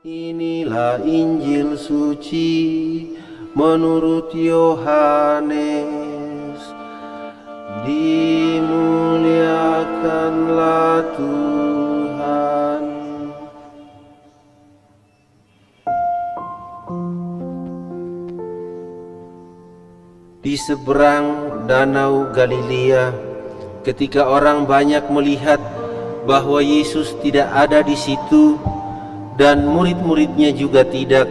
Inilah Injil suci menurut Yohanes. Dimuliakanlah Tuhan. Di seberang danau Galilea, ketika orang banyak melihat bahwa Yesus tidak ada di situ dan murid-muridnya juga tidak,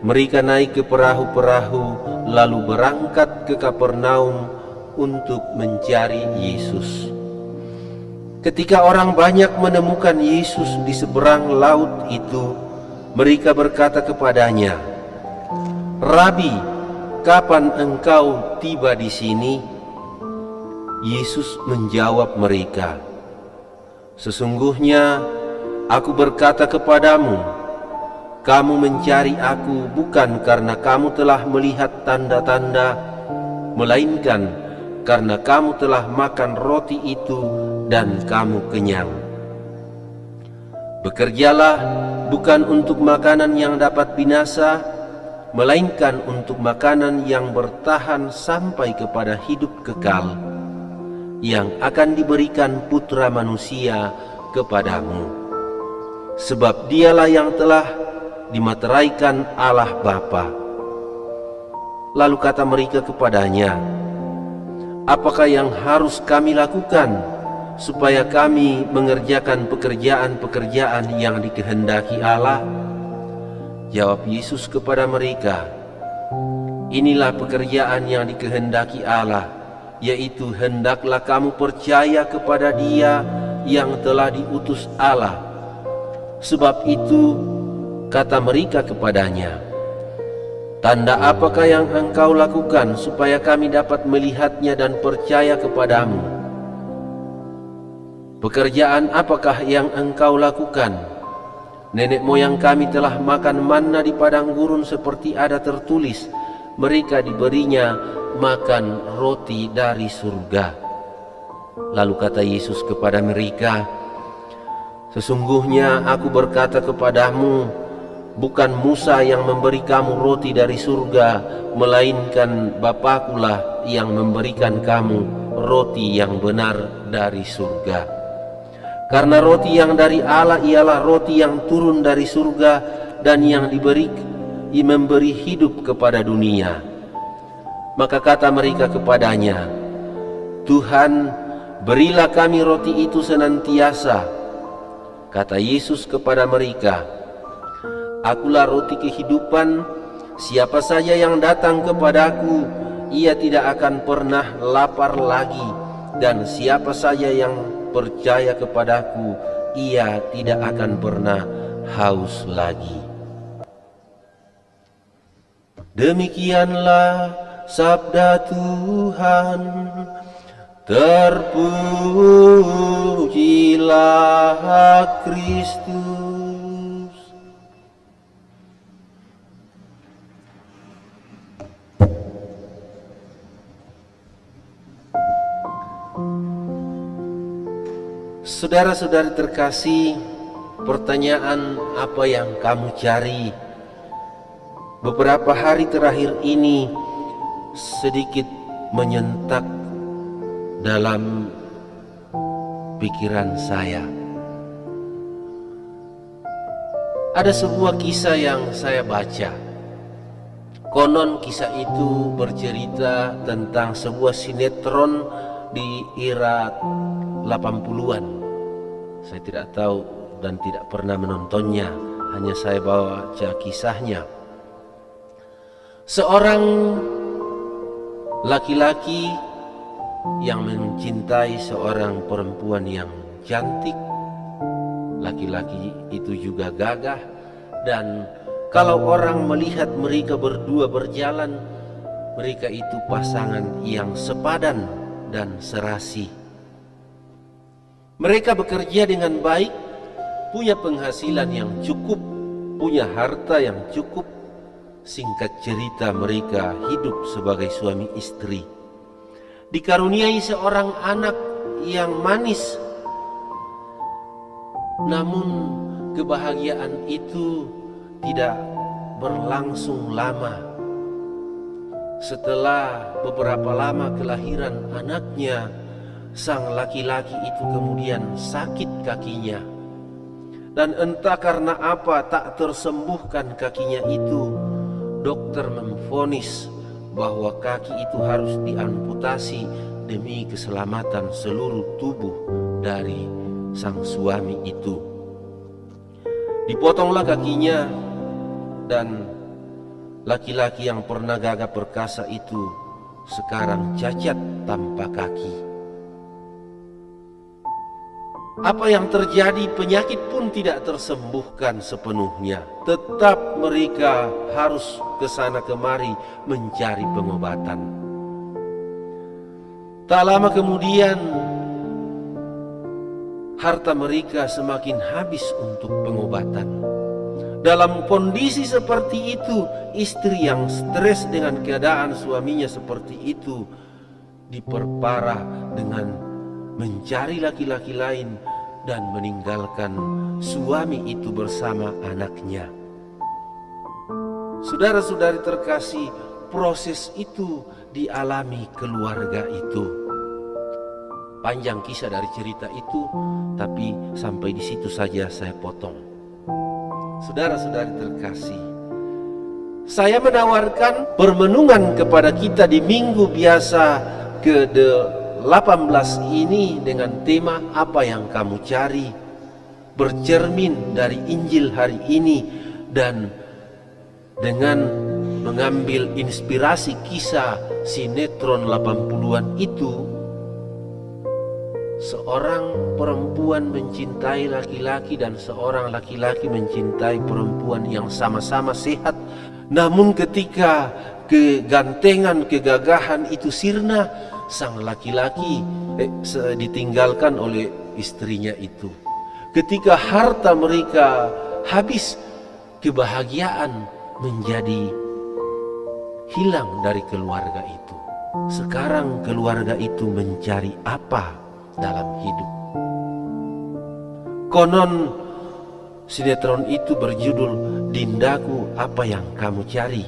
mereka naik ke perahu-perahu lalu berangkat ke Kapernaum untuk mencari Yesus. Ketika orang banyak menemukan Yesus di seberang laut itu, mereka berkata kepadanya, "Rabi, kapan engkau tiba di sini?" Yesus menjawab mereka, "Sesungguhnya Aku berkata kepadamu, kamu mencari Aku bukan karena kamu telah melihat tanda-tanda, melainkan karena kamu telah makan roti itu dan kamu kenyang. Bekerjalah bukan untuk makanan yang dapat binasa, melainkan untuk makanan yang bertahan sampai kepada hidup kekal, yang akan diberikan Putra Manusia kepadamu. Sebab dialah yang telah dimateraikan Allah Bapa." Lalu kata mereka kepadanya, "Apakah yang harus kami lakukan supaya kami mengerjakan pekerjaan-pekerjaan yang dikehendaki Allah?" Jawab Yesus kepada mereka, "Inilah pekerjaan yang dikehendaki Allah, yaitu hendaklah kamu percaya kepada Dia yang telah diutus Allah. Sebab itu," kata mereka kepadanya, "tanda apakah yang engkau lakukan supaya kami dapat melihatnya dan percaya kepadamu? Pekerjaan apakah yang engkau lakukan? Nenek moyang kami telah makan manna di padang gurun seperti ada tertulis, mereka diberinya makan roti dari surga." Lalu kata Yesus kepada mereka, "Sesungguhnya Aku berkata kepadamu, bukan Musa yang memberi kamu roti dari surga, melainkan Bapa-Kulah yang memberikan kamu roti yang benar dari surga. Karena roti yang dari Allah ialah roti yang turun dari surga dan yang memberi hidup kepada dunia." Maka kata mereka kepadanya, "Tuhan, berilah kami roti itu senantiasa." Kata Yesus kepada mereka, "Akulah roti kehidupan. Siapa saja yang datang kepadaku, ia tidak akan pernah lapar lagi. Dan siapa saja yang percaya kepadaku, ia tidak akan pernah haus lagi." Demikianlah sabda Tuhan. Terpujilah Kristus. Saudara-saudari terkasih, pertanyaan apa yang kamu cari? Beberapa hari terakhir ini sedikit menyentak dalam pikiran saya. Ada sebuah kisah yang saya baca. Konon kisah itu bercerita tentang sebuah sinetron di era 80-an. Saya tidak tahu dan tidak pernah menontonnya, hanya saya baca kisahnya. Seorang laki-laki yang mencintai seorang perempuan yang cantik. Laki-laki itu juga gagah, dan kalau orang melihat mereka berdua berjalan, mereka itu pasangan yang sepadan dan serasi. Mereka bekerja dengan baik, punya penghasilan yang cukup, punya harta yang cukup. Singkat cerita, mereka hidup sebagai suami istri, dikaruniai seorang anak yang manis. Namun kebahagiaan itu tidak berlangsung lama. Setelah beberapa lama kelahiran anaknya, sang laki-laki itu kemudian sakit kakinya. Dan entah karena apa tak tersembuhkan kakinya itu, dokter memvonis bahwa kaki itu harus diamputasi demi keselamatan seluruh tubuh dari sang suami itu. Dipotonglah kakinya, dan laki-laki yang pernah gagah perkasa itu sekarang cacat tanpa kaki. Apa yang terjadi, penyakit pun tidak tersembuhkan sepenuhnya. Tetap mereka harus ke sana kemari mencari pengobatan. Tak lama kemudian, harta mereka semakin habis untuk pengobatan. Dalam kondisi seperti itu, istri yang stres dengan keadaan suaminya seperti itu diperparah dengan mencari laki-laki lain dan meninggalkan suami itu bersama anaknya. Saudara-saudari terkasih, proses itu dialami keluarga itu. Panjang kisah dari cerita itu, tapi sampai di situ saja saya potong. Saudara-saudari terkasih, saya menawarkan permenungan kepada kita di minggu biasa ke-18 ini dengan tema apa yang kamu cari, bercermin dari Injil hari ini dan dengan mengambil inspirasi kisah sinetron 80-an itu. Seorang perempuan mencintai laki-laki dan seorang laki-laki mencintai perempuan yang sama-sama sehat. Namun ketika kegantengan, kegagahan itu sirna, sang laki-laki ditinggalkan oleh istrinya itu. Ketika harta mereka habis, kebahagiaan menjadi hilang dari keluarga itu. Sekarang keluarga itu mencari apa dalam hidup? Konon sinetron itu berjudul Dindaku, Apa Yang Kamu Cari.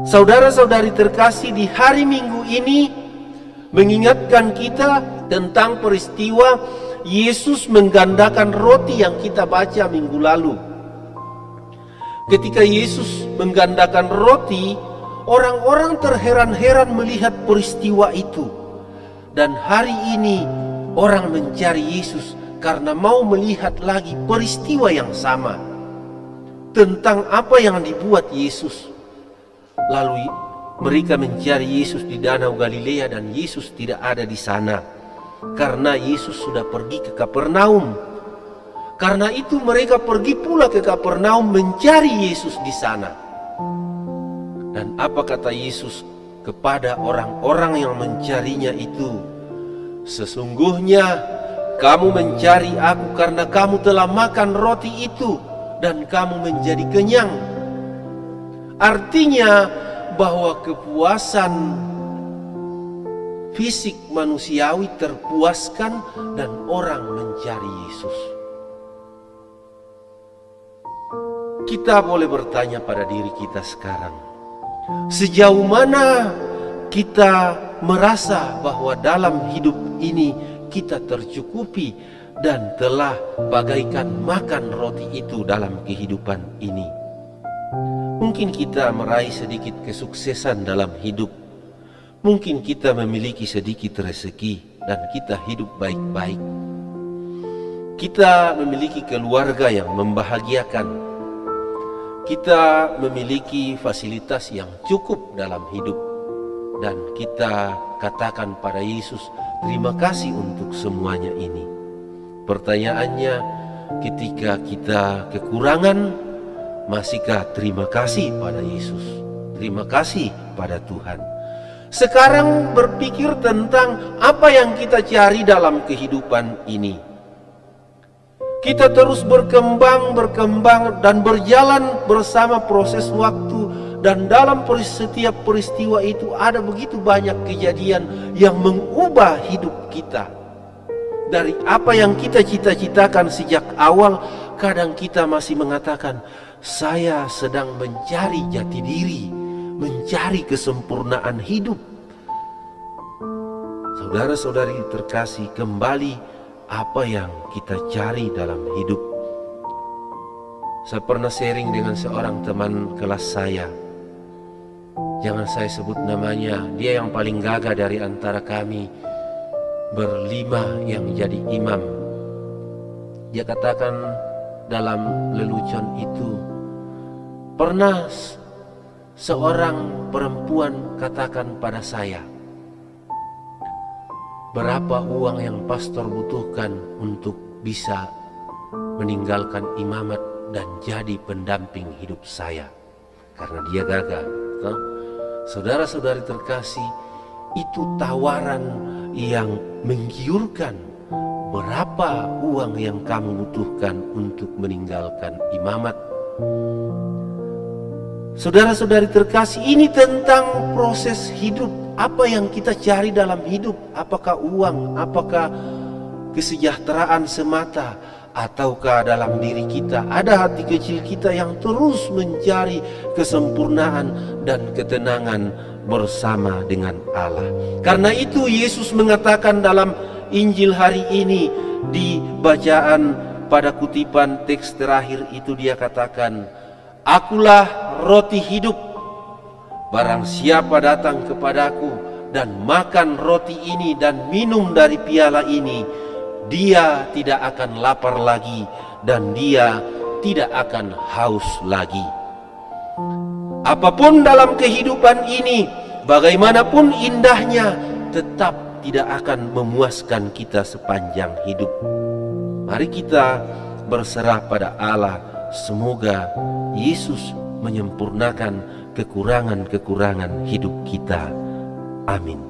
Saudara-saudari terkasih, di hari Minggu ini mengingatkan kita tentang peristiwa Yesus menggandakan roti yang kita baca minggu lalu. Ketika Yesus menggandakan roti, orang-orang terheran-heran melihat peristiwa itu. Dan hari ini orang mencari Yesus karena mau melihat lagi peristiwa yang sama. Tentang apa yang dibuat Yesus. Lalu mereka mencari Yesus di Danau Galilea dan Yesus tidak ada di sana. Karena Yesus sudah pergi ke Kapernaum. Karena itu mereka pergi pula ke Kapernaum mencari Yesus di sana. Dan apa kata Yesus kepada orang-orang yang mencarinya itu? Sesungguhnya kamu mencari aku karena kamu telah makan roti itu dan kamu menjadi kenyang. Artinya bahwa kepuasan fisik manusiawi terpuaskan dan orang mencari Yesus. Kita boleh bertanya pada diri kita sekarang, sejauh mana kita merasa bahwa dalam hidup ini kita tercukupi dan telah bagaikan makan roti itu dalam kehidupan ini. Mungkin kita meraih sedikit kesuksesan dalam hidup. Mungkin kita memiliki sedikit rezeki dan kita hidup baik-baik. Kita memiliki keluarga yang membahagiakan. Kita memiliki fasilitas yang cukup dalam hidup. Dan kita katakan pada Yesus, terima kasih untuk semuanya ini. Pertanyaannya, ketika kita kekurangan, masihkah terima kasih pada Yesus? Terima kasih pada Tuhan. Sekarang berpikir tentang apa yang kita cari dalam kehidupan ini. Kita terus berkembang dan berjalan bersama proses waktu. Dan dalam setiap peristiwa itu ada begitu banyak kejadian yang mengubah hidup kita. Dari apa yang kita cita-citakan sejak awal, kadang kita masih mengatakan, saya sedang mencari jati diri, mencari kesempurnaan hidup. Saudara-saudari terkasih, kembali apa yang kita cari dalam hidup. Saya pernah sharing dengan seorang teman kelas saya. Jangan saya sebut namanya, dia yang paling gagah dari antara kami berlima yang jadi imam. Dia katakan dalam lelucon itu, pernah seorang perempuan katakan pada saya, berapa uang yang pastor butuhkan untuk bisa meninggalkan imamat dan jadi pendamping hidup saya, karena dia gagah. Saudara-saudari terkasih, itu tawaran yang menggiurkan. Berapa uang yang kamu butuhkan untuk meninggalkan imamat? Saudara-saudari terkasih, ini tentang proses hidup. Apa yang kita cari dalam hidup? Apakah uang? Apakah kesejahteraan semata? Ataukah dalam diri kita ada hati kecil kita yang terus mencari kesempurnaan dan ketenangan bersama dengan Allah? Karena itu Yesus mengatakan dalam Injil hari ini, di bacaan pada kutipan teks terakhir itu, dia katakan, "Akulah roti hidup. Barang siapa datang kepadaku dan makan roti ini dan minum dari piala ini, dia tidak akan lapar lagi dan dia tidak akan haus lagi." Apapun dalam kehidupan ini, bagaimanapun indahnya, tetap tidak akan memuaskan kita sepanjang hidup. Mari kita berserah pada Allah. Semoga Yesus menyempurnakan kekurangan-kekurangan hidup kita. Amin.